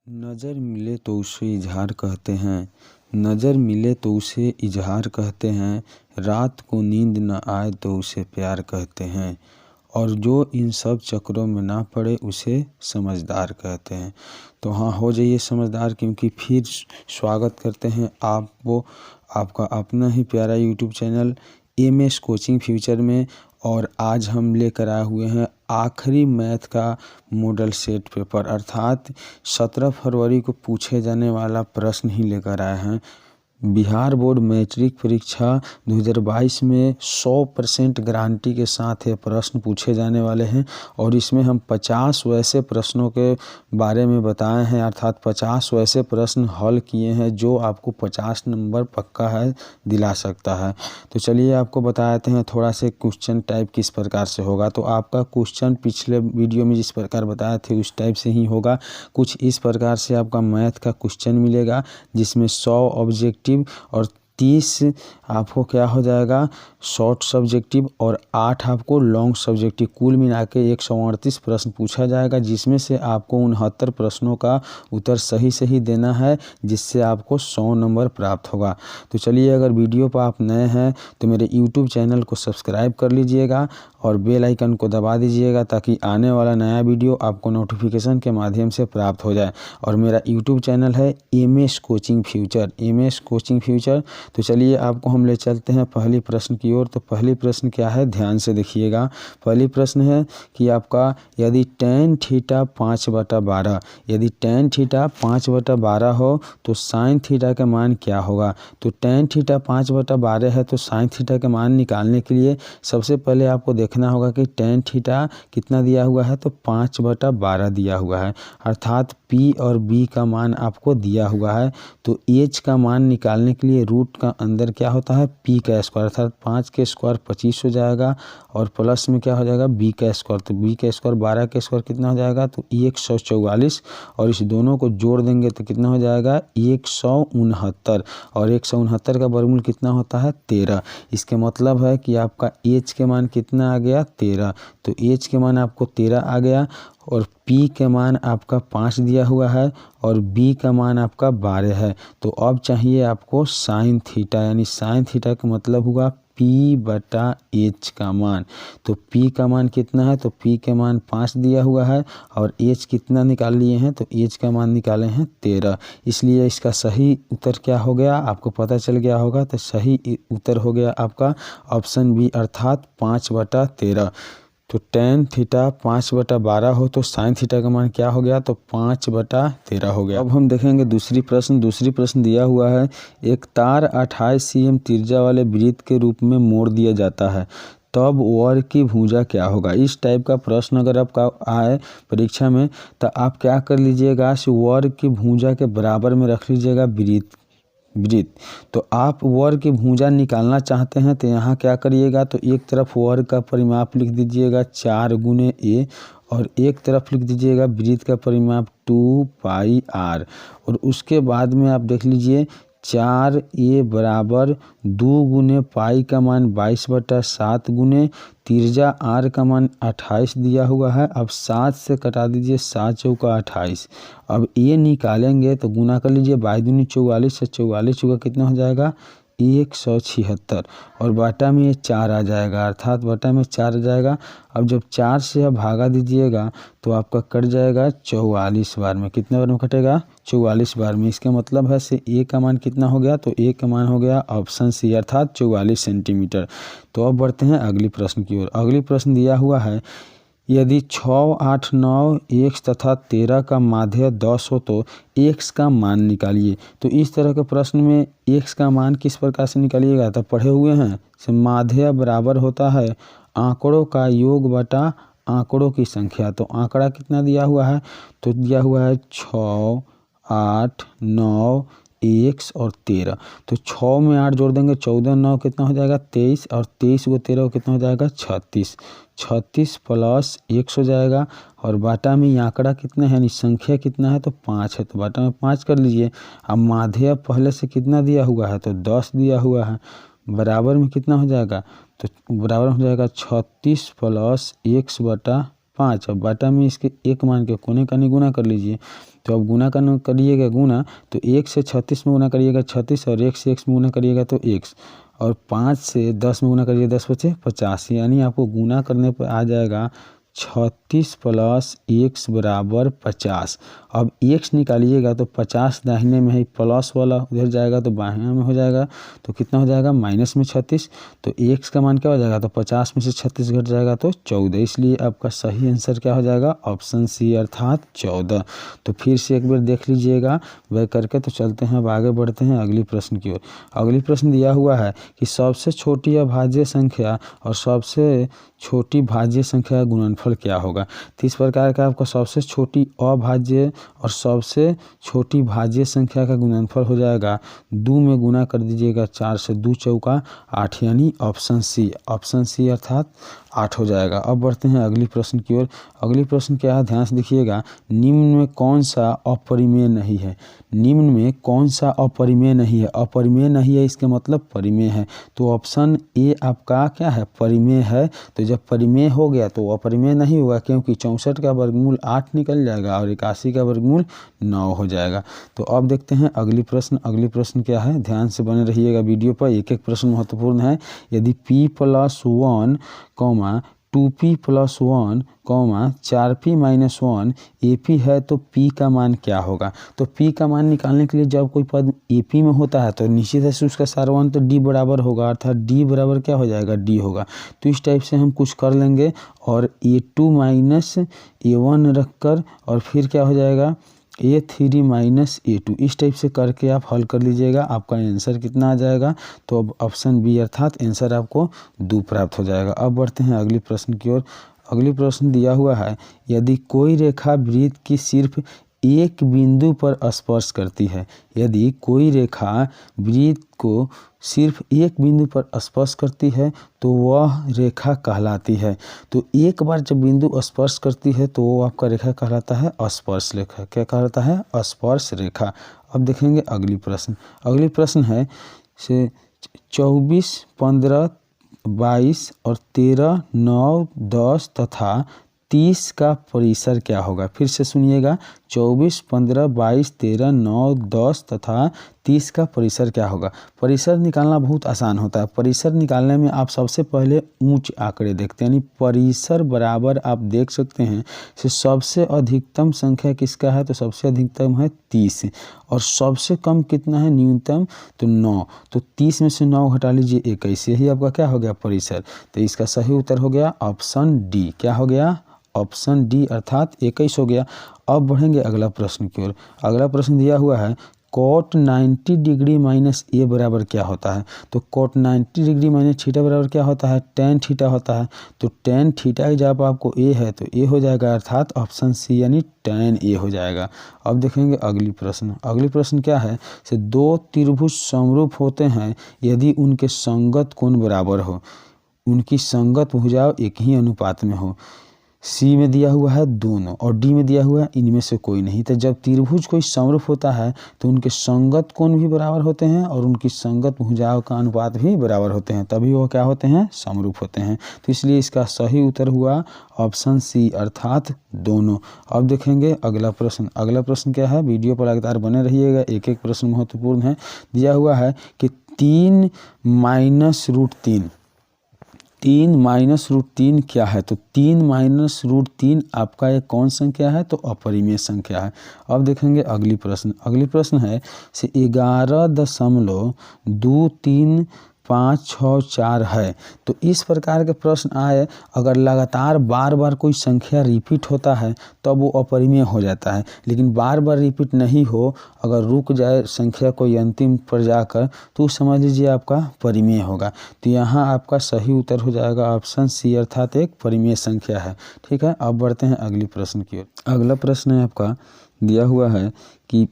नज़र मिले तो उसे इजहार कहते हैं। नज़र मिले तो उसे इजहार कहते हैं। रात को नींद न आए तो उसे प्यार कहते हैं। और जो इन सब चक्करों में ना पड़े उसे समझदार कहते हैं। तो हाँ, हो जाइए समझदार, क्योंकि फिर स्वागत करते हैं आपको आपका अपना ही प्यारा YouTube channel MS coaching future में। और आज हम लेकर आए हुए हैं आखिरी मैथ का मॉडल सेट पेपर, अर्थात 17 फरवरी को पूछे जाने वाला प्रश्न ही लेकर आए हैं। बिहार बोर्ड मैट्रिक परीक्षा 2022 में 100% गारंटी के साथ ये प्रश्न पूछे जाने वाले हैं। और इसमें हम 50 वैसे प्रश्नों के बारे में बताए हैं, अर्थात 50 वैसे प्रश्न हल किए हैं जो आपको 50 नंबर पक्का है दिला सकता है। तो चलिए आपको बताते हैं थोड़ा से क्वेश्चन टाइप किस प्रकार से होगा। तो आपका क्वेश्चन पिछले वीडियो में जिस प्रकार बताए थे उस टाइप से ही होगा। कुछ इस प्रकार से आपका मैथ का क्वेश्चन मिलेगा, जिसमें 100 ऑब्जेक्टिव और 30 आपको क्या हो जाएगा शॉर्ट सब्जेक्टिव और 8 आपको लॉन्ग सब्जेक्टिव, कुल मिला के 138 प्रश्न पूछा जाएगा, जिसमें से आपको 69 प्रश्नों का उत्तर सही सही देना है, जिससे आपको 100 नंबर प्राप्त होगा। तो चलिए, अगर वीडियो पर आप नए हैं तो मेरे यूट्यूब चैनल को सब्सक्राइब कर लीजिएगा और बेल आइकन को दबा दीजिएगा, ताकि आने वाला नया वीडियो आपको नोटिफिकेशन के माध्यम से प्राप्त हो जाए। और मेरा यूट्यूब चैनल है MS coaching future, MS coaching future. तो चलिए आपको हम ले चलते हैं पहली प्रश्न की ओर। तो पहली प्रश्न क्या है, ध्यान से देखिएगा। पहली प्रश्न है कि आपका यदि tan थीटा 5/12, यदि tan थीटा 5/12 हो तो sin थीटा का मान क्या होगा। तो tan थीटा 5/12 है, तो sin थीटा का मान निकालने के लिए सबसे पहले आपको देखना होगा कि tan थीटा कितना दिया हुआ है, तो 5/12 दिया हुआ है, अर्थात P और B का मान आपको दिया हुआ है। तो H का मान निकालने के लिए रूट का अंदर क्या होता है P का स्क्वायर, अर्थात 5 के स्क्वायर 25 हो जाएगा, और प्लस में क्या हो जाएगा B का स्क्वायर, तो B का स्क्वायर 12 के स्क्वायर कितना हो जाएगा, तो 144, और इस दोनों को जोड़ देंगे तो कितना हो जाएगा 169, और 169 का वर्गमूल कितना होता है 13। इसके मतलब है कि आपका H के मान कितना आ गया 13, तो H के मान आपको 13 आ गया, और P के मान आपका 5 दिया हुआ है, और B का मान आपका 12 है। तो अब चाहिए आपको साइन थीटा, यानी साइन थीटा का मतलब हुआ P/H का मान। तो P का मान कितना है, तो P के मान 5 दिया हुआ है, और H कितना निकाल लिए हैं, तो H का मान निकाले हैं 13। इसलिए इसका सही उत्तर क्या हो गया आपको पता चल गया होगा। तो सही उत्तर हो गया आपका ऑप्शन B, अर्थात 5/13। तो tan थीटा 5/12 हो तो साइन थीटा का मान क्या हो गया, तो 5/13 हो गया। अब हम देखेंगे दूसरी प्रश्न दिया हुआ है, एक तार 28 cm त्रिज्या वाले वृत्त के रूप में मोड़ दिया जाता है, तब वर्ग की भुजा क्या होगा। इस टाइप का प्रश्न अगर आपका आए परीक्षा में, तो आप क्या कर लीजिएगा, वर्ग की भुजा के बराबर में रख लीजिएगा वृत्त। तो आप वर्ग की भुजा निकालना चाहते हैं तो यहाँ क्या करिएगा, तो एक तरफ वर्ग का परिमाप लिख दीजिएगा 4 गुने A, और एक तरफ लिख दीजिएगा वृत्त का परिमाप 2πr, और उसके बाद में आप देख लीजिए 4A बराबर 2 गुने पाई का मान 22/7 गुने त्रिज्या R का मान 28 दिया हुआ है। अब 7 से कटा दीजिए, 7 चौका 28। अब ये निकालेंगे तो गुना कर लीजिए, 22 44 से 44 चौका कितना हो जाएगा 176, और बाटा में ये 4 आ जाएगा, अर्थात बाटा में 4 आ जाएगा। अब जब 4 से आप भागा दीजिएगा तो आपका कट जाएगा 44 बार में, कितने बार में कटेगा 44 बार में। इसका मतलब है से A का मान कितना हो गया, तो A का मान हो गया ऑप्शन C, अर्थात 44 सेंटीमीटर। तो अब बढ़ते हैं अगली प्रश्न की ओर। अगली प्रश्न दिया हुआ है, यदि 6, 8, 9, x तथा 13 का माध्य 10 हो तो x का मान निकालिए। तो इस तरह के प्रश्न में x का मान किस प्रकार से निकालिएगा, तो पढ़े हुए हैं से माध्य बराबर होता है आंकड़ों का योग बटा आंकड़ों की संख्या। तो आंकड़ा कितना दिया हुआ है, तो दिया हुआ है 6, 8, 9, x और 13। तो 6 में 8 जोड़ देंगे 14, 9 कितना हो जाएगा 23, और 23 को 13 को कितना हो जाएगा 36, 36 प्लस x हो जाएगा, और बाटा में आंकड़ा कितना है यानी संख्या कितना है, तो 5 है, तो बाटा में 5 कर लीजिए। अब माध्य पहले से कितना दिया हुआ है, तो 10 दिया हुआ है, बराबर में कितना हो जाएगा, तो बराबर हो जाएगा 36 प्लस x/5। अब बाटा में इसके एक मान के कोने का निगुना कर लीजिए, तो अब गुना करना करिएगा गुना, तो 1 से 36 में गुना करिएगा 36, और 1 से x में गुना करिएगा तो x, और 5 से 10 में गुना करिए 10 बचे 50, यानी आपको गुना करने पर आ जाएगा 36 प्लस x बराबर 50। अब x निकालिएगा तो 50 दाहिने में है प्लस वाला, उधर जाएगा तो बाएं में हो जाएगा, तो कितना हो जाएगा माइनस में 36, तो x का मान क्या हो जाएगा, तो 50 में से 36 घट जाएगा तो 14, इसलिए आपका सही आंसर क्या हो जाएगा, ऑप्शन सी अर्थात 14। तो फिर से एक बार देख लीजिएगा वह करके। तो चलते हैं अब आगे बढ़ते हैं अगली प्रश्न की ओर। अगली प्रश्न दिया हुआ है कि सबसे छोटी अभाज्य संख्या और सबसे छोटी भाज्य संख्या का गुणनफल क्या होगा। तो इस प्रकार का आपका सबसे छोटी अभाज्य और सबसे छोटी भाज्य संख्या का गुणनफल हो जाएगा 2 में गुना कर दीजिएगा 4 से 2 चौका 8, यानी ऑप्शन सी अर्थात 8 हो जाएगा। अब बढ़ते हैं अगली प्रश्न की ओर। अगली प्रश्न क्या है, ध्यान से देखिएगा, निम्न में कौन सा अपरिमेय नहीं है। निम्न में कौन सा अपरिमेय नहीं है, अपरिमेय नहीं है इसके मतलब परिमेय है, तो ऑप्शन ए आपका क्या है, परिमेय है। तो जब परिमेय हो गया तो अपरिमेय नहीं होगा, क्योंकि 64 का वर्गमूल 8 निकल जाएगा और 81 का वर्गमूल 9 हो जाएगा। तो अब देखते हैं अगली प्रश्न। अगली प्रश्न क्या है, ध्यान से बने रहिएगा वीडियो पर, एक एक प्रश्न महत्वपूर्ण है। यदि p+1, 2p + 1, 4p - 1 AP है तो p का मान क्या होगा। तो p का मान निकालने के लिए जब कोई पद AP में होता है तो निश्चित है उसका सारवांत तो d बराबर होगा, अर्थात d बराबर क्या हो जाएगा, d होगा। तो इस टाइप से हम कुछ कर लेंगे और A2 - A1 रखकर और फिर क्या हो जाएगा A3 - A2, इस टाइप से करके आप हल कर लीजिएगा, आपका आंसर कितना आ जाएगा। तो अब ऑप्शन बी अर्थात आंसर आपको 2 प्राप्त हो जाएगा। अब बढ़ते हैं अगली प्रश्न की ओर। अगली प्रश्न दिया हुआ है, यदि कोई रेखा वृत्त की सिर्फ एक बिंदु पर स्पर्श करती है। यदि कोई रेखा वृत्त को सिर्फ एक बिंदु पर स्पर्श करती है तो वह रेखा कहलाती है। तो एक बार जब बिंदु स्पर्श करती है तो वो आपका रेखा कहलाता है स्पर्श रेखा। क्या कहलाता है, स्पर्श रेखा। अब देखेंगे अगली प्रश्न। अगली प्रश्न है से 24, 15, 22 और 13, 9, 10 तथा 30 का परिसर क्या होगा। फिर से सुनिएगा, 24, 15, 22, 13, 9, 10 तथा 30 का परिसर क्या होगा। परिसर निकालना बहुत आसान होता है। परिसर निकालने में आप सबसे पहले ऊंच आंकड़े देखते हैं, यानी परिसर बराबर आप देख सकते हैं कि सबसे अधिकतम संख्या किसका है, तो सबसे अधिकतम है 30 और सबसे कम कितना है, न्यूनतम तो 9। तो 30 में से 9 घटा लीजिए 21, यही आपका क्या हो गया, परिसर। तो इसका सही उत्तर हो गया ऑप्शन डी। क्या हो गया, ऑप्शन डी अर्थात 21 हो गया। अब बढ़ेंगे अगला प्रश्न की ओर। अगला प्रश्न दिया हुआ है, cot 90 डिग्री माइनस ए बराबर क्या होता है। तो cot 90 डिग्री माइनस थीटा बराबर क्या होता है, tan थीटा होता है। तो tan थीटा जब आपको ए है तो ए हो जाएगा, अर्थात ऑप्शन सी यानी tan ए हो जाएगा। अब देखेंगे अगली प्रश्न। अगली प्रश्न क्या है, से 2 त्रिभुज समरूप होते हैं यदि उनके संगत कोण बराबर हो। उनकी संगत भुजाओं एक ही अनुपात में हो। सी में दिया हुआ है दोनों और डी में दिया हुआ है इनमें से कोई नहीं। तो जब त्रिभुज कोई समरूप होता है तो उनके संगत कोण भी बराबर होते हैं और उनकी संगत भुजाओं का अनुपात भी बराबर होते हैं, तभी वो क्या होते हैं, समरूप होते हैं। तो इसलिए इसका सही उत्तर हुआ ऑप्शन सी अर्थात दोनों। अब देखेंगे अगला प्रश्न। अगला प्रश्न क्या है, वीडियो पर लगातार बने रहिएगा, एक एक प्रश्न महत्वपूर्ण है। दिया हुआ है कि 3 - √3, 3 - √3 क्या है। तो 3 - √3 आपका एक कौन संख्या है, तो अपरिमेय संख्या है। अब देखेंगे अगली प्रश्न। अगली प्रश्न है से 11.23564 है। तो इस प्रकार के प्रश्न आए, अगर लगातार बार बार कोई संख्या रिपीट होता है तब वो अपरिमेय हो जाता है, लेकिन बार बार रिपीट नहीं हो, अगर रुक जाए संख्या कोई अंतिम पर जाकर तो समझ लीजिए आपका परिमेय होगा। तो यहाँ आपका सही उत्तर हो जाएगा ऑप्शन सी अर्थात एक परिमेय संख्या है। ठीक है, अब बढ़ते हैं अगली प्रश्न की ओर। अगला प्रश्न है आपका दिया हुआ है कि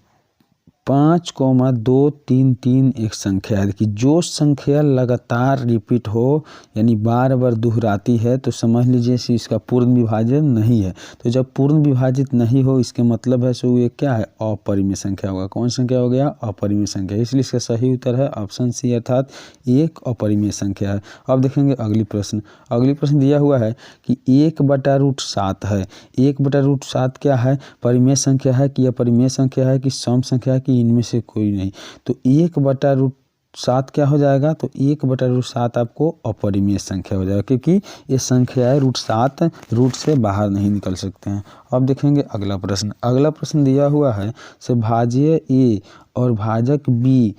5,233 एक संख्या है। देखिए जो संख्या लगातार रिपीट हो यानी बार बार दोहराती है तो समझ लीजिए कि इसका पूर्ण विभाजन नहीं है। तो जब पूर्ण विभाजित नहीं हो इसके मतलब है सो ये क्या है, अपरिमेय संख्या होगा। कौन संख्या हो गया, अपरिमेय संख्या। इसलिए इसका सही उत्तर है ऑप्शन सी अर्थात एक अपरिमेय संख्या है। अब देखेंगे अगली प्रश्न। अगली प्रश्न दिया हुआ है कि 1/√7 है। 1/√7 क्या है, परिमेय संख्या है कि अपरिमेय संख्या है कि सम संख्या है कि इनमें से कोई नहीं। तो 1/√7 क्या हो जाएगा, तो 1/√7 आपको अपरिमेय संख्या हो जाएगा क्योंकि ये संख्या है √7 रूट से बाहर नहीं निकल सकते हैं। अब देखेंगे अगला प्रश्न। अगला प्रश्न दिया हुआ है से भाज्य ए और भाजक बी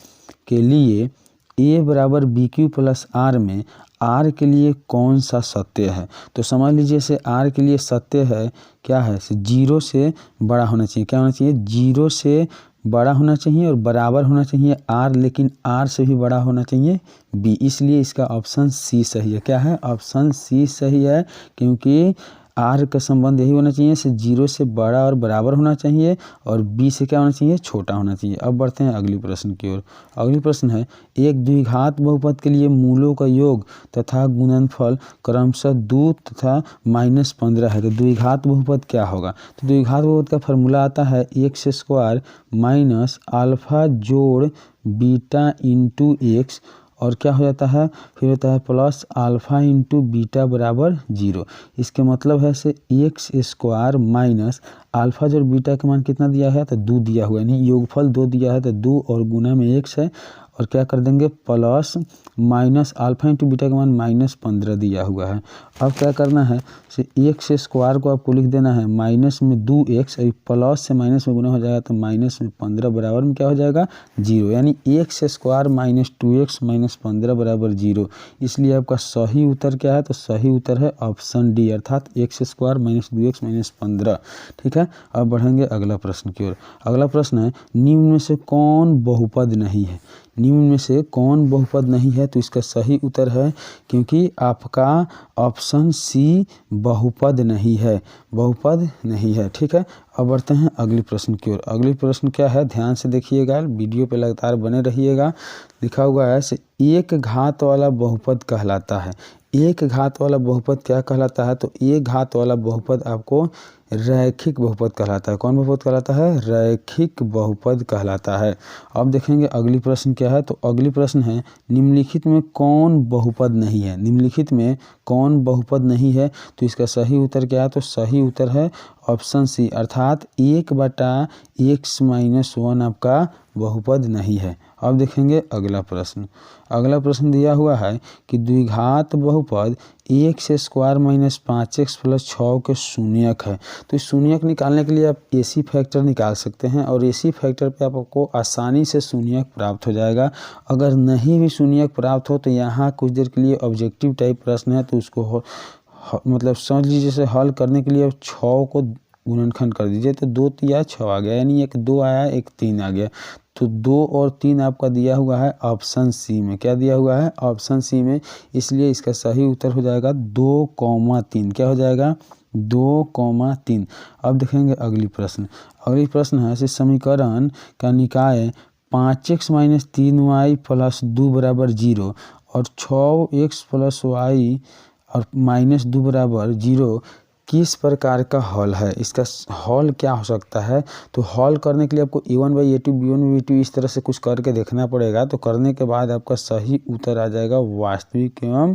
के लिए a बराबर BQ प्लस R में R के लिए कौन सा सत्य है। तो समझ लीजिए से R के लिए सत्य है क्या है, 0 से बड़ा होना चाहिए। क्या होना चाहिए, 0 से बड़ा होना चाहिए और बराबर होना चाहिए R, लेकिन R से भी बड़ा होना चाहिए B। इसलिए इसका ऑप्शन सी सही है। क्या है, ऑप्शन सी सही है क्योंकि R का संबंध यही होना चाहिए से 0 से बड़ा और बराबर होना चाहिए और B से क्या होना चाहिए, छोटा होना चाहिए। अब बढ़ते हैं अगली प्रश्न की ओर। अगली प्रश्न है एक द्विघात बहुपद के लिए मूलों का योग तथा गुणनफल क्रमशः 2 तथा -15 है। तो द्विघात बहुपद क्या होगा, तो द्विघात बहुपद का फॉर्मूला आता है x² माइनस अल्फा जोड़ बीटा इंटू एक्स और क्या हो जाता है, फिर होता है प्लस अल्फा इंटू बीटा बराबर 0। इसके मतलब है से x² माइनस अल्फा जोड़ बीटा का मान कितना दिया है, तो 2 दिया हुआ है, यानी योगफल 2 दिया है तो 2 और गुना में x है और क्या कर देंगे plus minus alpha into beta का मान -15 दिया हुआ है। अब क्या करना है, x² को आपको लिख देना है माइनस में 2x और प्लस से माइनस में गुना हो जाएगा तो माइनस में 15 बराबर में क्या हो जाएगा 0, यानी x² माइनस 2x माइनस 15 बराबर 0। इसलिए आपका सही उत्तर क्या है, तो सही उत्तर है ऑप्शन डी अर्थात x² माइनस 2x माइनस 15। ठीक है, अब बढ़ेंगे अगला प्रश्न की ओर। अगला प्रश्न है निम्न में से कौन बहुपद नहीं है। निम्न में से कौन बहुपद नहीं है, तो इसका सही उत्तर है क्योंकि आपका ऑप्शन सी बहुपद नहीं है, बहुपद नहीं है। ठीक है, अब बढ़ते हैं अगली प्रश्न की ओर। अगली प्रश्न क्या है, ध्यान से देखिएगा, वीडियो पे लगातार बने रहिएगा। लिखा हुआ है से एक घात वाला बहुपद कहलाता है। एक घात वाला बहुपद क्या कहलाता है, तो एक घात वाला बहुपद आपको रैखिक बहुपद कहलाता है। कौन बहुपद कहलाता है, रैखिक बहुपद कहलाता है। अब देखेंगे अगली प्रश्न क्या है, तो अगली प्रश्न है निम्नलिखित में कौन बहुपद नहीं है। निम्नलिखित में कौन बहुपद नहीं है, तो इसका सही उत्तर क्या है, तो सही उत्तर है ऑप्शन सी अर्थात 1/x-1 आपका बहुपद नहीं है। अब देखेंगे अगला प्रश्न। अगला प्रश्न दिया हुआ है कि द्विघात बहुपद x² माइनस 5x प्लस 6 के शून्यक है। तो इस शून्यक निकालने के लिए आप AC फैक्टर निकाल सकते हैं और AC फैक्टर पे आपको आसानी से शून्यक प्राप्त हो जाएगा। अगर नहीं भी शून्यक प्राप्त हो तो यहाँ कुछ देर के लिए ऑब्जेक्टिव टाइप प्रश्न है, तो उसको मतलब समझ लीजिए जैसे हल करने के लिए आप 6 को गुणनखंड कर दीजिए तो 2 तिया 6 आ गया, यानी एक 2 आया एक 3 आ गया। तो 2 और 3 आपका दिया हुआ है ऑप्शन सी में। क्या दिया हुआ है, ऑप्शन सी में। इसलिए इसका सही उत्तर हो जाएगा 2,3। क्या हो जाएगा, 2,3। अब देखेंगे अगली प्रश्न। अगली प्रश्न है समीकरण का निकाय 5x माइनस 3y प्लस 2 बराबर 0 और 6x प्लस y और माइनस 2 बराबर 0 किस प्रकार का हल है। इसका हल क्या हो सकता है, तो हल करने के लिए आपको a1/a2 b1/b2 इस तरह से कुछ करके देखना पड़ेगा। तो करने के बाद आपका सही उत्तर आ जाएगा वास्तविक एवं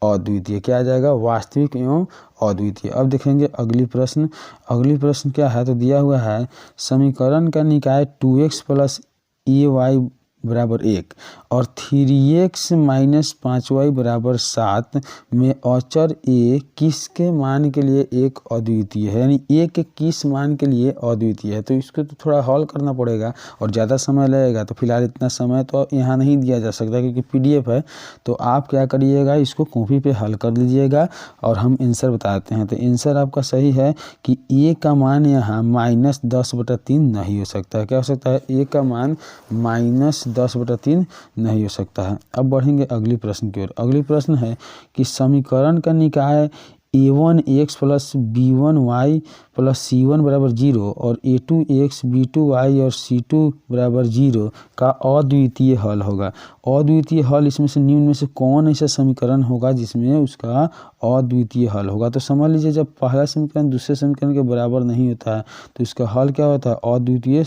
अद्वितीय। क्या आ जाएगा, वास्तविक एवं अद्वितीय। अब देखेंगे अगली प्रश्न। अगली प्रश्न क्या है, तो दिया हुआ है समीकरण का निकाय 2x प्लस ay बराबर 1 और 3x माइनस 5y बराबर 7 में अचर a किसके मान के लिए एक अद्वितीय है, यानी a के किस मान के लिए अद्वितीय है। तो इसको तो थोड़ा हल करना पड़ेगा और ज़्यादा समय लगेगा। तो फिलहाल इतना समय तो यहाँ नहीं दिया जा सकता क्योंकि PDF है। तो आप क्या करिएगा, इसको कॉपी पे हल कर लीजिएगा और हम आंसर बताते हैं। तो आंसर आपका सही है कि a का मान यहाँ -10/3 नहीं हो सकता है। क्या हो सकता है, a का मान -10/3 नहीं हो सकता है। अब बढ़ेंगे अगली प्रश्न की ओर। अगली प्रश्न है कि समीकरण का निकाय a1x plus b1y plus c1 बराबर 0 और a2x b2y और c2 बराबर 0 का अद्वितीय हल होगा। अद्वितीय हल इसमें से निम्न में से कौन ऐसा समीकरण होगा जिसमें उसका अद्वितीय हल होगा। तो समझ लीजिए जब पहला समीकरण दूसरे समीकरण के बराबर नहीं होता है तो इसका हल क्या होता है, अद्वितीय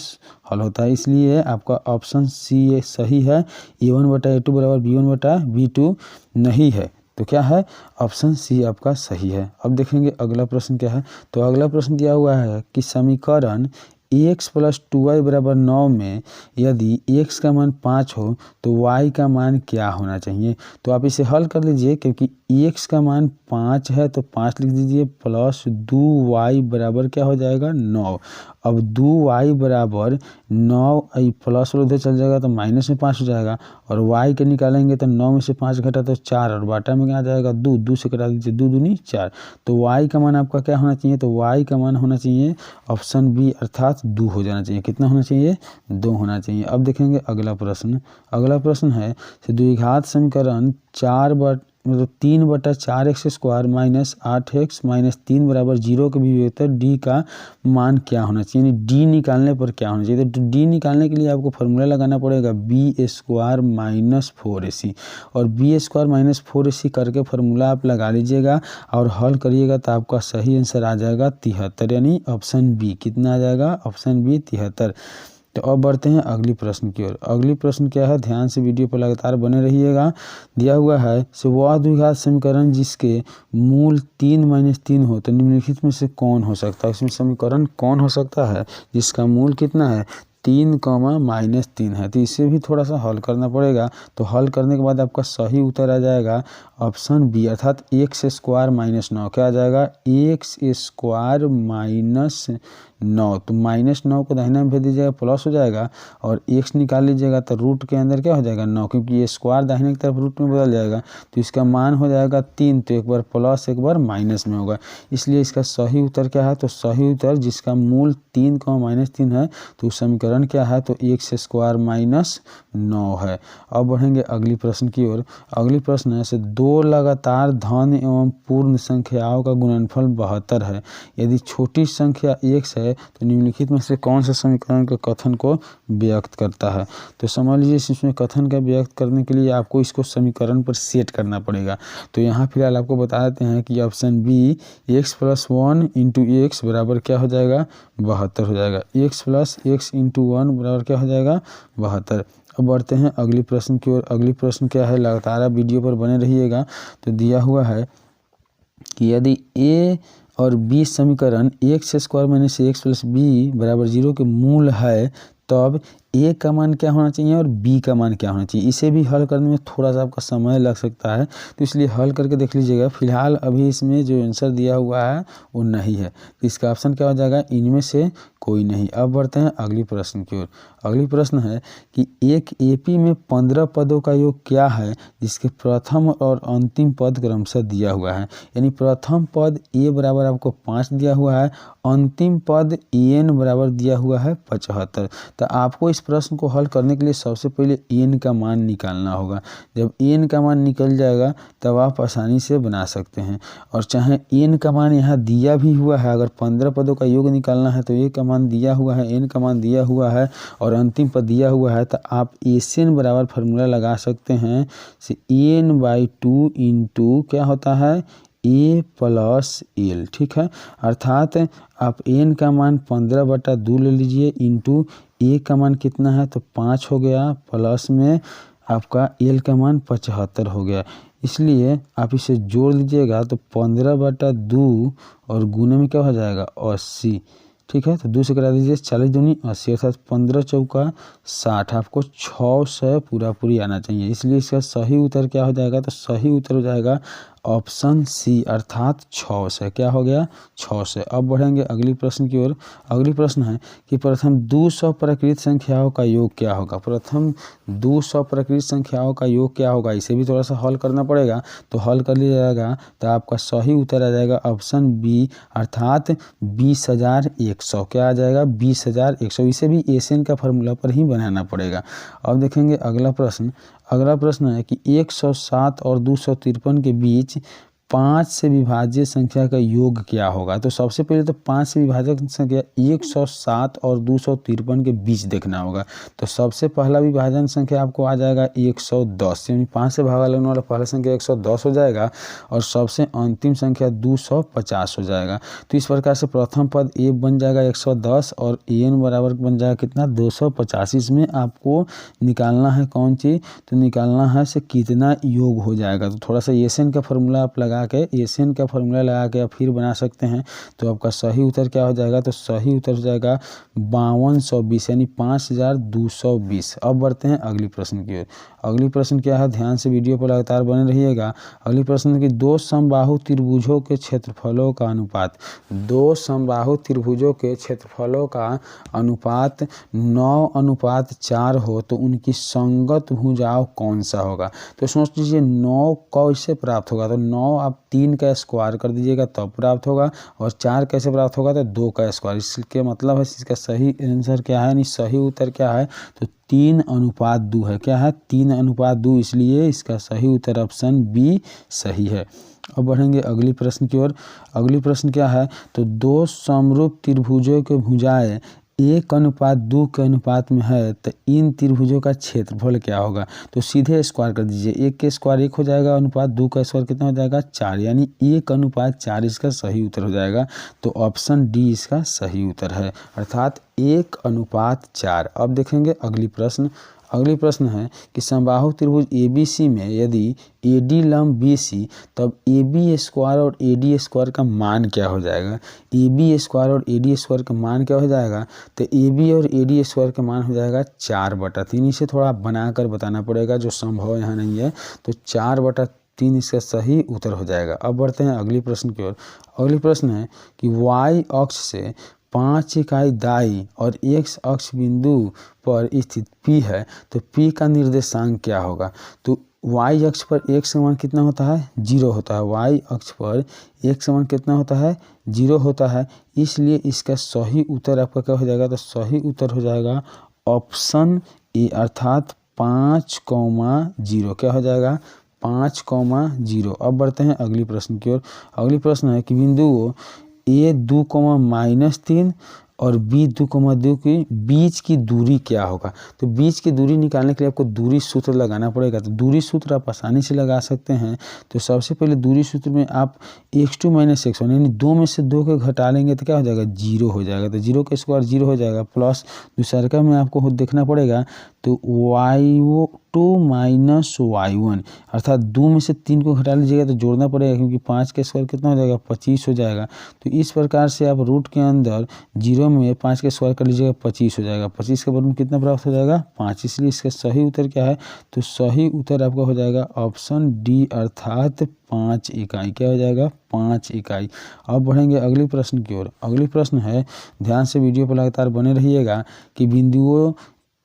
हल होता है। इसलिए आपका ऑप्शन सी सही है, a1/a2 बराबर b1/b2 नहीं है। तो क्या है, ऑप्शन सी आपका सही है। अब देखेंगे अगला प्रश्न क्या है। तो अगला प्रश्न दिया हुआ है कि समीकरण x प्लस 2y बराबर 9 में यदि x का मान 5 हो तो y का मान क्या होना चाहिए। तो आप इसे हल कर लीजिए, क्योंकि x का मान 5 है तो 5 लिख दीजिए प्लस 2y बराबर क्या हो जाएगा 9। अब 2y बराबर 9 प्लस उधर चल जाएगा तो माइनस में 5 हो जाएगा और y के निकालेंगे तो 9 में से 5 घटा तो 4 और बाटा में क्या आ जाएगा 2, 2 से कटा दीजिए 2 दूनी 4। तो y का मान आपका क्या होना चाहिए, तो y का मान होना चाहिए ऑप्शन बी अर्थात 2 हो जाना चाहिए। कितना होना चाहिए, 2 होना चाहिए। अब देखेंगे अगला प्रश्न। अगला प्रश्न है द्विघात समीकरण 3/4x² माइनस 8x माइनस 3 बराबर 0 के विभेदक d का मान क्या होना चाहिए, यानी d निकालने पर क्या होना चाहिए। तो d निकालने के लिए आपको फॉर्मूला लगाना पड़ेगा b² माइनस 4ac और b² माइनस 4ac करके फॉर्मूला आप लगा लीजिएगा और हल करिएगा तो आपका सही आंसर आ जाएगा 73, यानी ऑप्शन बी। कितना आ जाएगा, ऑप्शन बी 73। तो अब बढ़ते हैं अगली प्रश्न की ओर। अगली प्रश्न क्या है, ध्यान से वीडियो पर लगातार बने रहिएगा। दिया हुआ है वह द्विघात समीकरण जिसके मूल 3 - 3 हो तो निम्नलिखित में से कौन हो सकता है। इसमें समीकरण कौन हो सकता है जिसका मूल कितना है, 3, -3 है। तो इसे भी थोड़ा सा हल करना पड़ेगा। तो हल करने के बाद आपका सही उत्तर आ जाएगा ऑप्शन बी अर्थात x² - 9। क्या आ जाएगा, x² - 9। तो -9 को दाहिना में भेज दीजिएगा प्लस हो जाएगा और x निकाल लीजिएगा तो रूट के अंदर क्या हो जाएगा 9, क्योंकि ये स्क्वायर दाहिने की तरफ रूट में बदल जाएगा तो इसका मान हो जाएगा 3। तो एक बार प्लस एक बार माइनस में होगा, इसलिए इसका सही उत्तर क्या है, तो सही उत्तर जिसका मूल 3, -3 है तो समीकरण क्या है, तो x² - 9 है। अब बढ़ेंगे अगली प्रश्न की ओर। अगली प्रश्न है 2 लगातार धन एवं पूर्ण संख्याओं का गुणनफल 72 है। यदि छोटी संख्या x है तो निम्नलिखित में से कौन सा समीकरण के कथन को व्यक्त करता है। तो समझ लीजिए इसमें कथन का व्यक्त करने के लिए आपको इसको समीकरण पर सेट करना पड़ेगा। तो यहाँ फिलहाल आपको बता देते हैं कि ऑप्शन बी x + 1 × x बराबर क्या हो जाएगा 72 हो जाएगा। x + x × 1 बराबर क्या हो जाएगा 72। अब बढ़ते हैं अगली प्रश्न की ओर। अगली प्रश्न क्या है, लगातार आप वीडियो पर बने रहिएगा। तो दिया हुआ है कि यदि a और b समीकरण x² - x + b बराबर 0 के मूल है तब a का मान क्या होना चाहिए और b का मान क्या होना चाहिए। इसे भी हल करने में थोड़ा सा आपका समय लग सकता है, तो इसलिए हल करके देख लीजिएगा। फिलहाल अभी इसमें जो आंसर दिया हुआ है वो नहीं है, तो इसका ऑप्शन क्या हो जाएगा, इनमें से कोई नहीं। अब बढ़ते हैं अगली प्रश्न की ओर। अगली प्रश्न है कि एक एपी में 15 पदों का योग क्या है जिसके प्रथम और अंतिम पद क्रमशः दिया हुआ है। यानी प्रथम पद a बराबर आपको 5 दिया हुआ है, अंतिम पद n बराबर दिया हुआ है 75। तो आपको इस प्रश्न को हल करने के लिए सबसे पहले n का मान निकालना होगा। जब n का मान निकल जाएगा तब आप आसानी से बना सकते हैं। और चाहे n का मान यहाँ दिया भी हुआ है, अगर 15 पदों का योग निकालना है तो a का मान दिया हुआ है, n का मान दिया हुआ है और अंतिम पद दिया हुआ है, तो आप SN बराबर फार्मूला लगा सकते हैं। n/2 × क्या होता है a + l, ठीक है। अर्थात आप n का मान 15/2 ले लीजिए इंटू a का मान कितना है तो 5 हो गया, प्लस में आपका l का मान 75 हो गया। इसलिए आप इसे जोड़ लीजिएगा तो 15/2 और गुने में क्या हो जाएगा 80, ठीक है। तो 2 से करा दीजिए 40 दूनी 80 अर्थात 15 चौका 60। आपको 600 पूरी आना चाहिए, इसलिए इसका सही उत्तर क्या हो जाएगा, तो सही उत्तर हो जाएगा ऑप्शन सी अर्थात 600। क्या हो गया 600। अब बढ़ेंगे अगली प्रश्न की ओर। अगली प्रश्न है कि प्रथम 200 प्राकृत संख्याओं का योग क्या होगा। प्रथम 200 प्राकृत संख्याओं का योग क्या होगा, इसे भी थोड़ा सा हल करना पड़ेगा। तो हल कर लिया जाएगा तो आपका सही उत्तर आ जाएगा ऑप्शन बी अर्थात 20,100। क्या आ जाएगा 20,100। इसे भी एशियन का फार्मूला पर ही बनाना पड़ेगा। अब देखेंगे अगला प्रश्न। अगला प्रश्न है कि 107 और 253 के बीच 5 से विभाज्य संख्या का योग क्या होगा। तो सबसे पहले तो 5 से विभाजक संख्या 107 और 253 के बीच देखना होगा। तो सबसे पहला विभाजन संख्या आपको आ जाएगा 110, यानी 5 से भागा लगने वाला पहला संख्या 110 हो जाएगा और सबसे अंतिम संख्या 250 हो जाएगा। तो इस प्रकार से प्रथम पद ए बन जाएगा 110 और एन बराबर बन जाएगा कितना 250। इसमें आपको निकालना है कौन चीज़, तो निकालना है से कितना योग हो जाएगा। तो थोड़ा सा एसएन का फॉर्मूला आप लगा के आप फिर बना सकते हैं। तो आपका सही उत्तर क्या हो जाएगा, तो सही उत्तर हो जाएगा 5220 यानी 5220। अब बढ़ते हैं अगली प्रश्न की ओर। अगली प्रश्न क्या है, ध्यान से वीडियो पर लगातार बने रहिएगा। अगली प्रश्न की दो समबाहु त्रिभुजों के क्षेत्रफलों का अनुपात, दो समबाहु त्रिभुजों के क्षेत्रफलों का अनुपात 9:4 हो तो उनकी संगत भुजाओं कौन सा होगा। तो सोच लीजिए 9 कैसे प्राप्त होगा, तो 9 आप 3 का स्क्वायर कर दीजिएगा तब प्राप्त होगा, और 4 कैसे प्राप्त होगा, तो 2 का स्क्वायर। इसके मतलब है इसका सही आंसर क्या है, यानी सही उत्तर क्या है, तो 3:2 है। क्या है, 3:2, इसलिए इसका सही उत्तर ऑप्शन बी सही है। अब बढ़ेंगे अगली प्रश्न की ओर। अगली प्रश्न क्या है, तो दो समरूप त्रिभुजों के भुजाएं 1:2 के अनुपात में है तो इन त्रिभुजों का क्षेत्रफल क्या होगा। तो सीधे स्क्वायर कर दीजिए, 1 के स्क्वायर 1 हो जाएगा, अनुपात 2 का स्क्वायर कितना हो जाएगा 4, यानी 1:4 इसका सही उत्तर हो जाएगा। तो ऑप्शन डी इसका सही उत्तर है, अर्थात 1:4। अब देखेंगे अगली प्रश्न। अगली प्रश्न है कि समबाहु त्रिभुज ABC में यदि AD लंब BC तब AB स्क्वायर और AD स्क्वायर का मान क्या हो जाएगा। AB स्क्वायर और AD स्क्वायर का मान क्या हो जाएगा, तो AB और AD स्क्वायर का मान हो जाएगा 4/3। इसे थोड़ा बनाकर बताना पड़ेगा, जो संभव यहाँ नहीं है। तो 4/3 इसका सही उत्तर हो जाएगा। अब बढ़ते हैं अगली प्रश्न की ओर। अगली प्रश्न है कि y अक्ष से 5 इकाई दाई और x अक्ष बिंदु पर स्थित P है तो P का निर्देशांक क्या होगा। तो y अक्ष पर x का मान कितना होता है, 0 होता है। y अक्ष पर x का मान कितना होता है, 0 होता है, इसलिए इसका सही उत्तर आपका क्या हो जाएगा, तो सही उत्तर हो जाएगा ऑप्शन ए, अर्थात 5,0। क्या हो जाएगा, 5,0। अब बढ़ते हैं अगली प्रश्न की ओर। अगली प्रश्न है कि बिंदुओं A 2,-3 और B 2,2 के बीच की दूरी क्या होगा। तो बीच की दूरी निकालने के लिए आपको दूरी सूत्र लगाना पड़ेगा। तो दूरी सूत्र आप आसानी से लगा सकते हैं। तो सबसे पहले दूरी सूत्र में आप x2 - x1 यानी 2 में से 2 के घटा लेंगे तो क्या हो जाएगा, 0 हो जाएगा। तो 0 का स्क्वायर 0 हो जाएगा, प्लस दूसरा में आपको देखना पड़ेगा तो y2 - y1 अर्थात 2 में से 3 को घटा लीजिएगा तो जोड़ना पड़ेगा, क्योंकि 5 का स्क्वायर कितना हो जाएगा, 25 हो जाएगा। तो इस प्रकार से आप रूट के अंदर 0 में 5 का स्क्वायर कर लीजिएगा, 25 हो जाएगा। 25 का वर्गमूल कितना प्राप्त हो जाएगा, 5। इसलिए इसका सही उत्तर क्या है, तो सही उत्तर आपका हो जाएगा ऑप्शन डी, अर्थात 5 इकाई। क्या हो जाएगा, 5 इकाई। अब बढ़ेंगे अगले प्रश्न की ओर। अगली प्रश्न है, ध्यान से वीडियो पर लगातार बने रहिएगा, कि बिंदुओं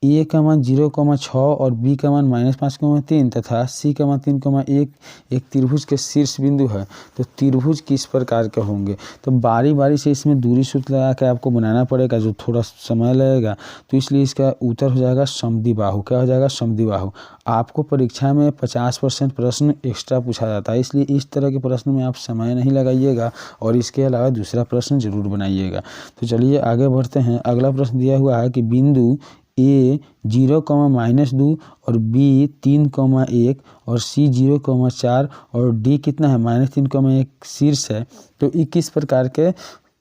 A का मान 0,6 और B का मान -5,3 तथा C का मान 3,1 एक त्रिभुज के शीर्ष बिंदु है। तो त्रिभुज किस प्रकार के होंगे। तो बारी बारी से इसमें दूरी सूत्र लगा के आपको बनाना पड़ेगा, जो थोड़ा समय लगेगा। तो इसलिए इसका उत्तर हो जाएगा समद्विबाहु। क्या हो जाएगा, समद्विबाहु। आपको परीक्षा में 50% प्रश्न एक्स्ट्रा पूछा जाता है, इसलिए इस तरह के प्रश्न में आप समय नहीं लगाइएगा और इसके अलावा दूसरा प्रश्न जरूर बनाइएगा। तो चलिए आगे बढ़ते हैं। अगला प्रश्न दिया हुआ है कि बिंदु A 0,-2 और B 3,1 और C 0,4 और D कितना है, -3,1 शीर्ष है। तो ये किस प्रकार के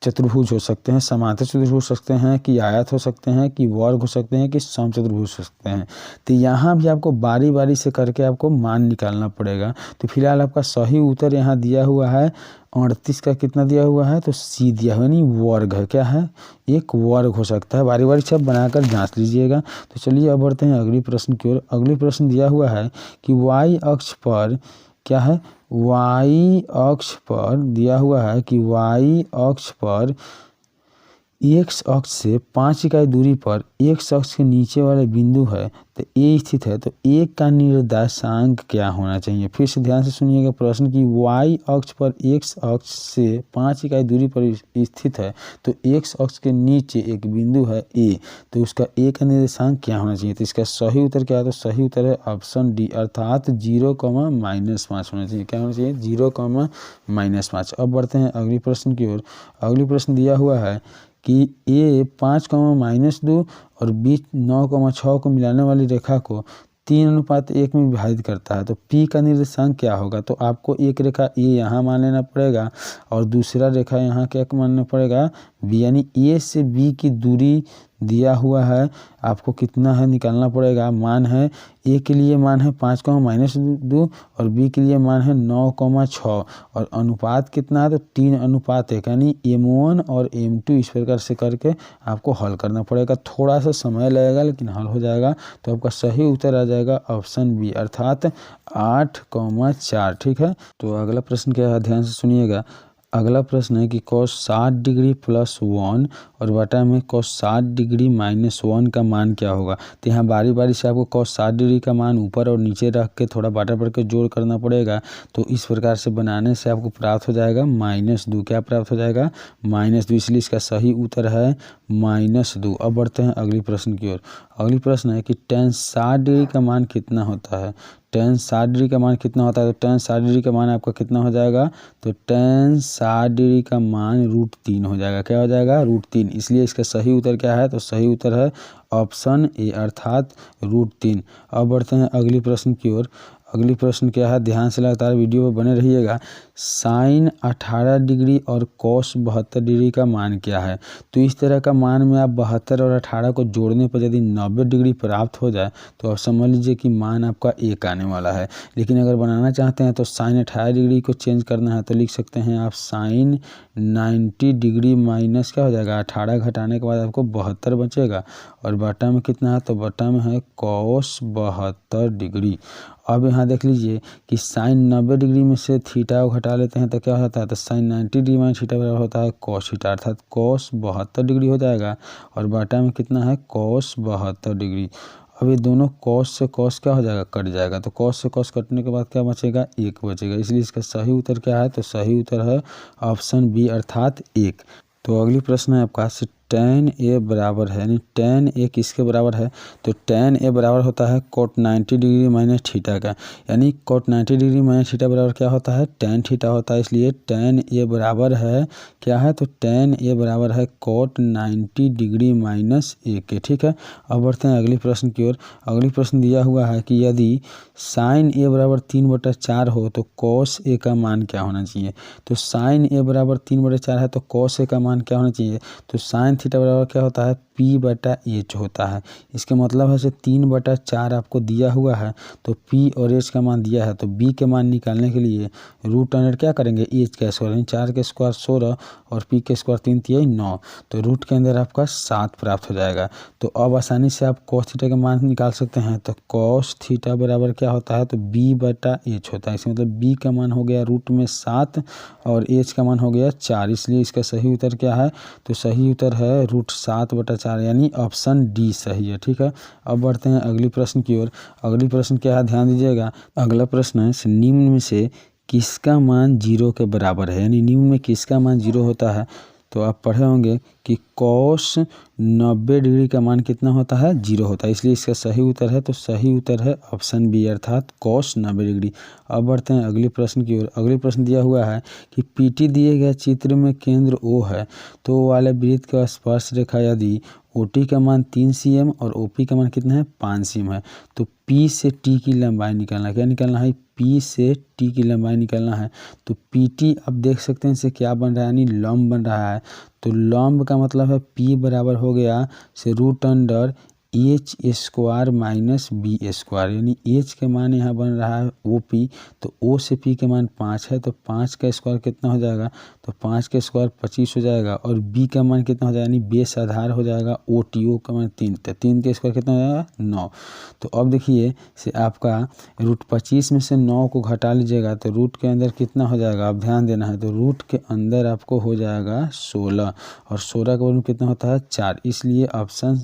चतुर्भुज हो सकते हैं। समांतर चतुर्भुज हो सकते हैं, कि आयत हो सकते हैं, कि वर्ग हो सकते हैं, कि समचतुर्भुज हो सकते हैं। तो यहाँ भी आपको बारी बारी से करके आपको मान निकालना पड़ेगा। तो फिलहाल आपका सही उत्तर यहाँ दिया हुआ है 38 का कितना दिया हुआ है, तो सी दिया हुआ, यानी वर्ग है। क्या है, एक वर्ग हो सकता है। बारी बारी से आप बनाकर जांच लीजिएगा। तो चलिए अब बढ़ते हैं अगली प्रश्न की ओर। अगली प्रश्न दिया हुआ है कि y अक्ष पर क्या है, y अक्ष पर दिया हुआ है कि y अक्ष पर एक्स अक्ष से 5 इकाई दूरी पर एक्स अक्ष के नीचे वाले बिंदु है तो ए स्थित है, तो ए का निर्देशांक क्या होना चाहिए। फिर से ध्यान से सुनिएगा प्रश्न की वाई अक्ष पर एक्स अक्ष से 5 इकाई दूरी पर स्थित है, तो एक्स अक्ष के नीचे एक बिंदु है ए, तो उसका ए का निर्देशांक क्या होना चाहिए। तो इसका सही उत्तर क्या है, तो सही उत्तर है ऑप्शन डी अर्थात 0,-5 होना चाहिए। क्या होना चाहिए, 0,-5। अब बढ़ते हैं अगली प्रश्न की ओर। अगली प्रश्न दिया हुआ है कि ए 5,-2 और बीच 9,6 को मिलाने वाली रेखा को 3:1 में विभाजित करता है, तो P का निर्देशांक क्या होगा। तो आपको एक रेखा ए यहाँ मान लेना पड़ेगा और दूसरा रेखा यहाँ क्या मानना पड़ेगा, बी, यानी ए से बी की दूरी दिया हुआ है, आपको कितना है निकालना पड़ेगा। मान है ए के लिए मान है 5,-2 और बी के लिए मान है 9,6 और अनुपात कितना है, तो 3:1, यानी M1 और M2 इस प्रकार से करके आपको हल करना पड़ेगा। थोड़ा सा समय लगेगा लेकिन हल हो जाएगा। तो आपका सही उत्तर आ जाएगा ऑप्शन बी अर्थात 8,4। ठीक है, तो अगला प्रश्न क्या है, ध्यान से सुनिएगा। अगला प्रश्न है कि cos 60 डिग्री +1 और बटा में cos 60 डिग्री -1 का मान क्या होगा। तो यहाँ बारी बारी से आपको cos 60 डिग्री का मान ऊपर और नीचे रख के थोड़ा बटा पड़ के जोड़ करना पड़ेगा। तो इस प्रकार से बनाने से आपको प्राप्त हो जाएगा -2। क्या प्राप्त हो जाएगा, -2, इसलिए इसका सही उत्तर है -2। अब बढ़ते हैं अगली प्रश्न की ओर। अगली प्रश्न है कि tan 60 डिग्री का मान कितना होता है। tan 60 डिग्री का मान कितना होता है, तो tan 60 डिग्री का मान आपका कितना हो जाएगा, तो tan 60 डिग्री का मान √3 हो जाएगा। क्या हो जाएगा, √3। इसलिए इसका सही उत्तर क्या है, तो सही उत्तर है ऑप्शन ए अर्थात √3। अब बढ़ते हैं अगली प्रश्न की ओर। अगली प्रश्न क्या है, ध्यान से लगातार वीडियो पर बने रहिएगा। साइन 18 डिग्री और कॉस 72 डिग्री का मान क्या है। तो इस तरह का मान में आप 72 और 18 को जोड़ने पर यदि 90 डिग्री प्राप्त हो जाए तो आप समझ लीजिए कि मान आपका एक आने वाला है। लेकिन अगर बनाना चाहते हैं तो साइन 18 डिग्री को चेंज करना है तो लिख सकते हैं आप साइन 90 डिग्री माइनस क्या हो जाएगा, 18 घटाने के बाद आपको 72 बचेगा और बटा में कितना है, तो बटा में है कॉस 72 डिग्री। अब यहाँ देख लीजिए कि साइन 90 डिग्री में से थीटा को घटा लेते हैं तो क्या होता है, तो साइन 90 डिग्री माइनस थीटा बराबर होता है कॉस थीटा अर्थात कॉस 72 डिग्री हो जाएगा और बटा में कितना है कॉस 72 डिग्री। अब ये दोनों कॉस से कॉस क्या हो जाएगा, कट जाएगा। तो कॉस से कॉस कटने के बाद क्या बचेगा, 1 बचेगा। इसलिए इसका सही उत्तर क्या है, तो सही उत्तर है ऑप्शन बी अर्थात 1। तो अगली प्रश्न है आपका tan A बराबर है, यानी tan A किसके बराबर है, तो tan A बराबर होता है cot 90 डिग्री माइनस थीटा का, यानी cot 90 डिग्री माइनस थीटा बराबर क्या होता है, tan थीटा होता है। इसलिए tan A बराबर है क्या है, तो tan A बराबर है cot 90 डिग्री माइनस A के। ठीक है, अब बढ़ते हैं अगली प्रश्न की ओर। अगली प्रश्न दिया हुआ है कि यदि साइन A बराबर 3/4 हो तो cos A का मान क्या होना चाहिए। तो साइन A बराबर 3/4 है तो cos A का मान क्या होना चाहिए, तो साइन थीटा बराबर क्या होता है, P/H होता है। इसके मतलब है 3/4 आपको दिया हुआ है तो P और H का मान दिया है, तो B के मान निकालने के लिए रूट अंडर क्या करेंगे, H का स्क्वायर, 4 के स्क्वायर 16 और P के स्क्वायर 3 तिहाई 9, तो रूट के अंदर आपका 7 प्राप्त हो जाएगा। तो अब आसानी से आप cos थीटा का मान निकाल सकते हैं। तो cos थीटा बराबर क्या होता है, तो B/H होता है। इसका मतलब B का मान हो गया रूट में 7 और H का मान हो गया 4। इसलिए इसका सही उत्तर क्या है, तो सही उत्तर है √7/4 यानी ऑप्शन डी सही है। ठीक है, अब बढ़ते हैं अगली प्रश्न की ओर। अगली प्रश्न क्या है, ध्यान दीजिएगा। अगला प्रश्न है निम्न में से किसका मान 0 के बराबर है, यानी निम्न में किसका मान 0 होता है। तो आप पढ़े होंगे कि cos 90 डिग्री का मान कितना होता है, 0 होता है। इसलिए इसका सही उत्तर है, तो सही उत्तर है ऑप्शन बी अर्थात cos 90 डिग्री। अब बढ़ते हैं अगले प्रश्न की ओर। अगले प्रश्न दिया हुआ है कि पीटी दिए गए चित्र में केंद्र O है तो वाले वृत्त का स्पर्श रेखा यदि OT का मान 3 cm और OP का मान कितना है 5 cm है तो P से T की लंबाई निकालना, क्या निकालना है, P से T की लंबाई निकालना है। तो PT आप देख सकते हैं इससे क्या बन रहा है, यानी लंब बन रहा है। तो लंब का मतलब है P बराबर हो गया से root under H square minus B square, यानी एच के मान यहाँ बन रहा है ओ पी, तो ओ से पी के मान 5 है, तो 5 का स्क्वायर कितना हो जाएगा, तो 5 का स्क्वायर 25 हो जाएगा, और बी का मान कितना हो जाएगा, यानी बेस आधार हो जाएगा ओ टी, ओ का मान 3, तो 3 का स्क्वायर कितना हो जाएगा 9। तो अब देखिए से आपका रूट 25 में से 9 को घटा लीजिएगा तो रूट के अंदर कितना हो जाएगा, आप ध्यान देना है, तो रूट के अंदर आपको हो जाएगा 16, और 16 का वैल्यू कितना होता है 4, इसलिए ऑप्शन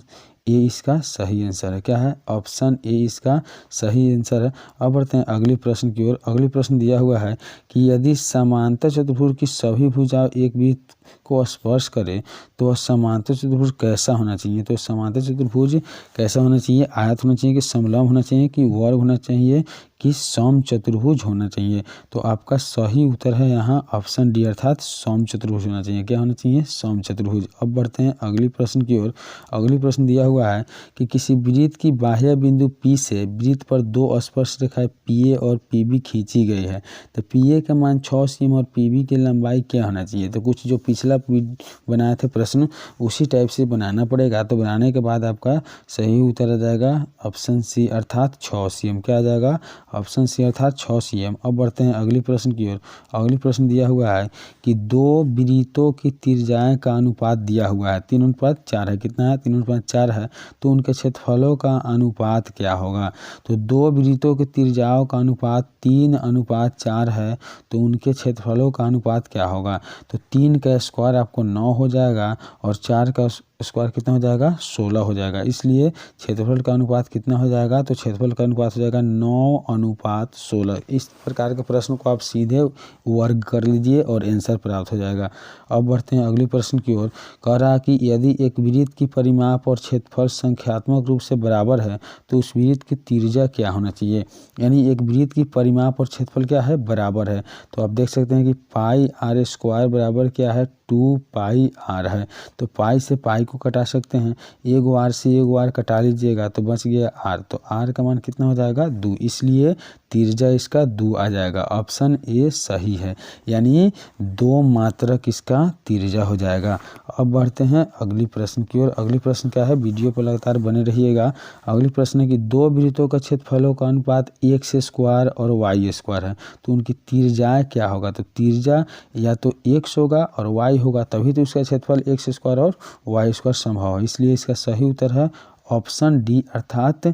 ए इसका सही आंसर है। क्या है, ऑप्शन ए इसका सही आंसर है। अब बढ़ते हैं अगले प्रश्न की ओर। अगले प्रश्न दिया हुआ है कि यदि समांतर चतुर्भुज की सभी भुजाएं एक वृत्त को स्पर्श करे तो समांतर चतुर्भुज कैसा होना चाहिए। तो समांतर चतुर्भुज कैसा होना चाहिए, आयत होना चाहिए कि समलंब होना चाहिए कि वर्ग होना चाहिए कि सम चतुर्भुज होना चाहिए। तो आपका सही उत्तर है यहाँ ऑप्शन डी, अर्थात सम चतुर्भुज होना चाहिए। क्या होना चाहिए, सम चतुर्भुज। अब बढ़ते हैं अगली प्रश्न की ओर। अगली प्रश्न दिया हुआ है कि किसी वृत्त की बाह्य बिंदु P से वृत्त पर दो स्पर्श रेखाएं PA और PB खींची गई है, तो PA का मान 6 cm और PB की लंबाई क्या होना चाहिए। तो कुछ जो पिछला बनाए थे प्रश्न उसी टाइप से बनाना पड़ेगा। तो बनाने के बाद आपका सही उत्तर आ जाएगा ऑप्शन सी, अर्थात 6 cm। क्या आ जाएगा, ऑप्शन सी अर्थात 6 cm। अब बढ़ते हैं अगली प्रश्न की ओर। अगली प्रश्न दिया हुआ है कि दो वृत्तों की त्रिज्याएं का अनुपात दिया हुआ है 3:4 है। कितना है, 3:4 है। तो उनके क्षेत्रफलों का अनुपात क्या होगा। तो दो वृत्तों की त्रिज्याओं का अनुपात 3:4 है, तो उनके क्षेत्रफलों का अनुपात क्या होगा। तो 3 का स्क्वायर आपको 9 हो जाएगा, और 4 का स्क्वायर कितना हो जाएगा, 16 हो जाएगा। इसलिए क्षेत्रफल का अनुपात कितना हो जाएगा, तो क्षेत्रफल का अनुपात हो जाएगा 9:16। इस प्रकार के प्रश्न को आप सीधे वर्ग कर लीजिए और आंसर प्राप्त हो जाएगा। अब बढ़ते हैं अगले प्रश्न की ओर। कह रहा है कि यदि एक वृत्त की परिमाप और क्षेत्रफल संख्यात्मक रूप से बराबर है तो उस वृत्त की त्रिज्या क्या होना चाहिए। यानी एक वृत्त की परिमाप और क्षेत्रफल क्या है, बराबर है। तो आप देख सकते हैं कि पाई आर स्क्वायर बराबर क्या है, 2 पाई आर है। तो पाई से पाई को कटा सकते हैं, एक आर से एक आर कटा लीजिएगा तो बच गया आर। तो आर का मान कितना हो जाएगा, 2, इसलिए त्रिज्या इसका 2 आ जाएगा। ऑप्शन ए सही है, यानी 2 मात्रक इसका त्रिज्या हो जाएगा। अब बढ़ते हैं अगली प्रश्न की ओर। अगली प्रश्न क्या है, वीडियो पर लगातार बने रहिएगा। अगली प्रश्न है कि दो वृत्तों का क्षेत्रफलों का अनुपात x स्क्वायर और y स्क्वायर है, तो उनकी त्रिज्या क्या होगा। तो त्रिज्या या तो x होगा और y होगा, तभी तो इसका क्षेत्रफल x स्क्वायर और y स्क्वायर संभव है। इसलिए इसका सही उत्तर है ऑप्शन डी, अर्थात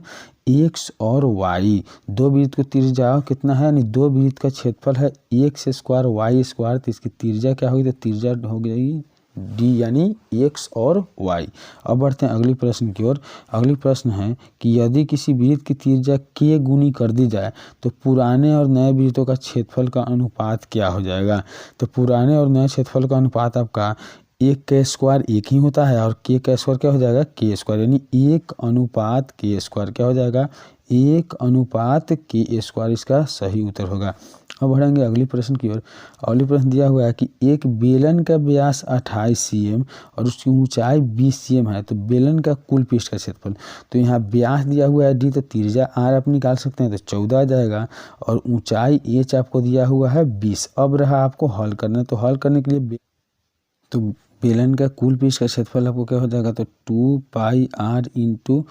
x और y। दो वृत्त को त्रिज्या कितना है, यानी दो वृत्त का क्षेत्रफल है x स्क्वायर y स्क्वायर, तो इसकी त्रिज्या क्या होगी, तो त्रिज्या हो गई डी, यानी x और y। अब बढ़ते हैं अगली प्रश्न की ओर। अगली प्रश्न है कि यदि किसी वृत्त की त्रिज्या k गुनी कर दी जाए तो पुराने और नए वृत्तों का क्षेत्रफल का अनुपात क्या हो जाएगा। तो पुराने और नए क्षेत्रफल का अनुपात आपका 1 का स्क्वायर 1 ही होता है, और k का स्क्वायर क्या हो जाएगा, k स्क्वायर, यानी 1:k स्क्वायर क्या हो जाएगा, 1:k स्क्वायर इसका सही उत्तर होगा। अब बढ़ेंगे अगली प्रश्न की ओर। अगली प्रश्न दिया हुआ है कि एक बेलन का व्यास 28 cm और उसकी ऊंचाई 20 cm है, तो बेलन का कुल पृष्ठ का क्षेत्रफल। तो यहाँ व्यास दिया हुआ है d, तो त्रिज्या r आप निकाल सकते हैं, तो 14 आ जाएगा, और ऊंचाई h आपको दिया हुआ है 20। अब रहा आपको हल करना, तो हल करने के लिए तो बेलन का कुल पृष्ठ का क्षेत्रफल आपको क्या हो जाएगा, तो 2 पाई r into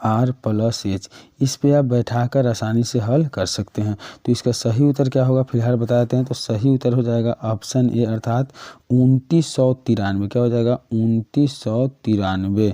r plus h। इस पे आप बैठाकर आसानी से हल कर सकते हैं। तो इसका सही उत्तर क्या होगा, फिलहाल बता देते हैं। तो सही उत्तर हो जाएगा ऑप्शन ए, अर्थात 2993। क्या हो जाएगा, 2993।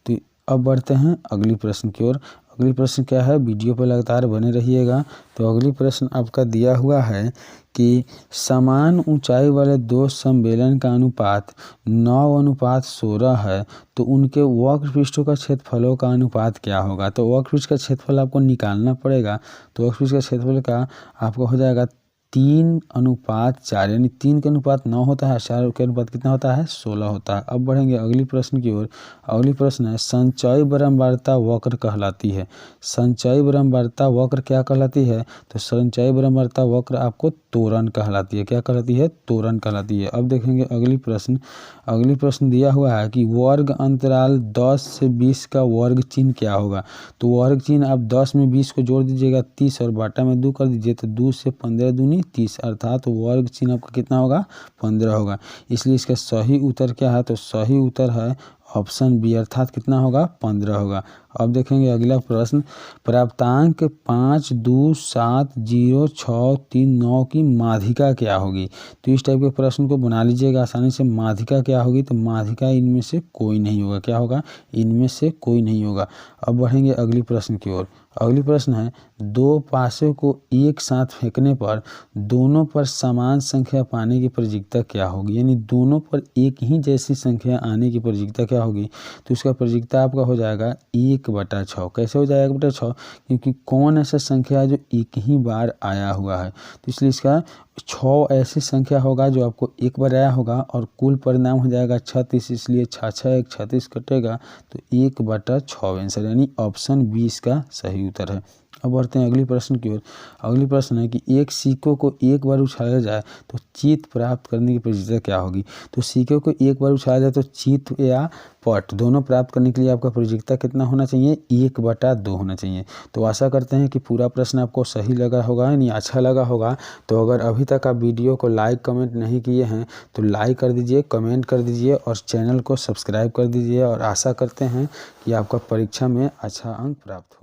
तो अब बढ़ते हैं अगली प्रश्न की ओर। अगली प्रश्न क्या है, वीडियो पर लगातार बने रहिएगा। तो अगली प्रश्न आपका दिया हुआ है कि समान ऊंचाई वाले दो समबेलन का अनुपात 9:16 है, तो उनके वक्र पृष्ठों का क्षेत्रफलों का अनुपात क्या होगा। तो वक्र पृष्ठ का क्षेत्रफल आपको निकालना पड़ेगा। तो वक्र पृष्ठ का क्षेत्रफल का आपको हो जाएगा 3:4, यानी 3 के अनुपात 9 होता है, 4 के अनुपात कितना होता है, 16 होता है। अब बढ़ेंगे अगली प्रश्न की ओर। अगली प्रश्न है संचयी विरंबरता वक्र कहलाती है। संचयी विरंबरता वक्र क्या कहलाती है, तो संचयी विरंबरता वक्र आपको त्वरण कहलाती है। क्या कहलाती है, त्वरण कहलाती है। अब देखेंगे अगली प्रश्न। अगली प्रश्न दिया हुआ है कि वर्ग अंतराल 10 से 20 का वर्ग चिन्ह क्या होगा। तो वर्ग चिन्ह आप 10 में 20 को जोड़ दीजिएगा 30 और बाटा में 2 कर दीजिए, तो 2 से 15 दूनी 30, अर्थात वर्ग चिन्ह आपका कितना होगा, 15 होगा। इसलिए इसका सही उत्तर क्या है, तो सही उत्तर है ऑप्शन बी, अर्थात कितना होगा, 15 होगा। अब देखेंगे अगला प्रश्न, प्राप्तांक 5, 2, 7, 0, 6, 3, 9 की माध्यिका क्या होगी। तो इस टाइप के प्रश्न को बना लीजिएगा आसानी से। माध्यिका क्या होगी, तो माध्यिका इनमें से कोई नहीं होगा। क्या होगा, इनमें से कोई नहीं होगा। अब बढ़ेंगे अगली प्रश्न की ओर। अगली प्रश्न है, दो पासे को एक साथ फेंकने पर दोनों पर समान संख्या पाने की प्रवृत्ति क्या होगी। यानी दोनों पर एक ही जैसी संख्या आने की प्रवृत्ति क्या होगी। तो इसका प्रवृत्ति आपका हो जाएगा 1/6। कैसे हो जाएगा 1/6, क्योंकि कौन ऐसा संख्या है जो एक ही बार आया हुआ है। तो इसलिए इसका 6 ऐसी संख्या होगा जो आपको एक बार आया होगा और कुल परिणाम हो जाएगा 36। इसलिए 6 6 1 36 कटेगा तो 1/6 आंसर, यानी ऑप्शन 20 का सही उत्तर है। अब बढ़ते हैं अगली प्रश्न की ओर। अगली प्रश्न है कि एक सिक्कों को एक बार उछाला जाए तो जीत प्राप्त करने की प्रक्रिया क्या होगी। तो सिक्कों को एक बार उछाला जाए तो जीत या पट दोनों प्राप्त करने के लिए आपका प्रवृत्ति कितना होना चाहिए, 1/2 होना चाहिए। तो आशा करते हैं कि पूरा प्रश्न आपको सही लगा होगा, यानी अच्छा लगा होगा। तो अगर अभी तक आप वीडियो को लाइक कमेंट नहीं किए हैं तो लाइक कर दीजिए, कमेंट कर दीजिए और चैनल को सब्सक्राइब कर दीजिए। और आशा करते हैं कि आपका परीक्षा में अच्छा अंक प्राप्त हो।